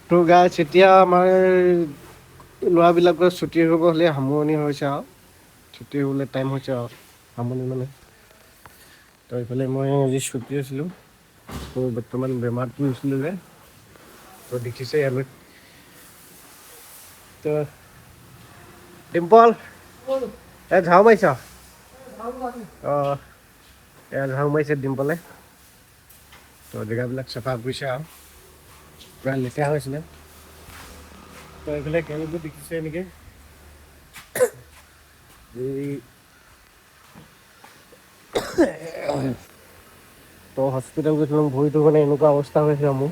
তো গাইছ এতিয়া আমাৰ ল'ৰাবিলাকৰ ছুটি হ'ব হ'লে সামৰণি হৈছে আৰু ছুটি হ'বলৈ টাইম হৈছে আৰু সামৰণি মানে তো এইফালে মই আজি ছুটি আছিলোঁ তো বৰ্তমান বেমাৰটো হৈছিলোঁ যে তো দেখিছে আমি তো ডিম্পল ঝাৰু মাৰিছ অঁ ঝাৰু মাৰিছে ডিম্পলে তো জেগাবিলাক চাফা কৰিছে আৰু পুৰা লেতেৰা হৈছিলে তো এইফালে কেনেকৈ দেখিছে এনেকৈ তো হস্পিটেল গৈছিলোঁ ভৰিটো মানে এনেকুৱা অৱস্থা হৈছে মোৰ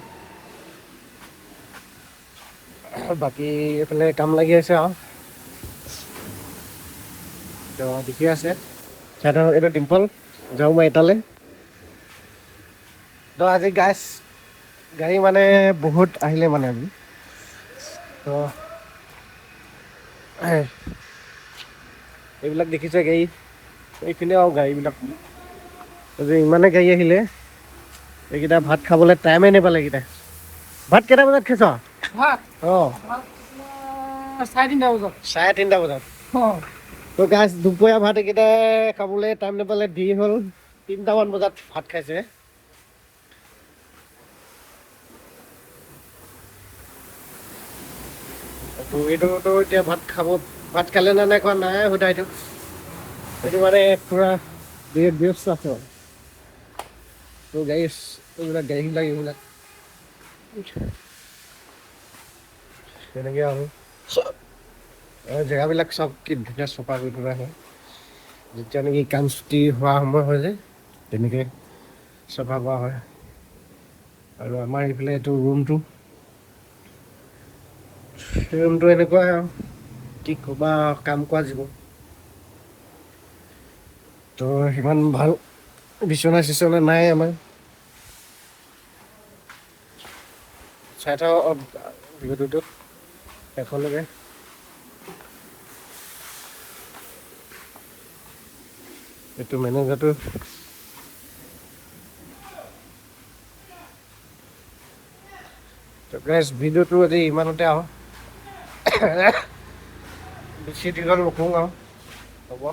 বাকী এইফালে কাম লাগি আছে আৰু তো দেখি আছে সিহঁতৰ এইটো ডিম্পল যাওঁ মই এটালৈ তো আজি গাড়ী মানে বহুত আহিলে মানে আজি তো এইবিলাক দেখিছে গাড়ী এইখিনি আৰু গাড়ীবিলাক যে ইমানে গাড়ী আহিলে এইকেইটা ভাত খাবলৈ টাইমেই নাপালে এইকেইটা ভাত কেইটা বজাত খাইছ ভাত অঁ 3:30 বজাত 3:30 বজাত অঁ তো গাছ দুপৰীয়া ভাত এইকেইটা খাবলৈ টাইম নাপালে দেৰি হ'ল 3টামান বজাত ভাত খাইছে তো এইটোতো এতিয়া ভাত খালে নে নাই খোৱা নাই সোধা এইটো মানে পুৰা ব্যস্ত আছে তো এইবিলাক তেনেকৈ আৰু জেগাবিলাক চব কি ধুনীয়া চফা কৰি থকা হয় যেতিয়া নেকি কাম ছুটি হোৱা সময় হয় যে তেনেকৈ চফা কৰা হয় আৰু আমাৰ এইফালে এইটো ৰুমটো এনেকুৱাই আৰু কি ক'বা কাম কৰা জীৱন তো সিমান ভাল বিচনা চিচনা নাই আমাৰ চাই থাক ভিডিঅ'টোত শেষলৈকে এইটো মেনেজাৰটো ভিডিঅ'টো আজি ইমানতে আৰু বেছি দীঘল নকৰোঁ আৰু হ'ব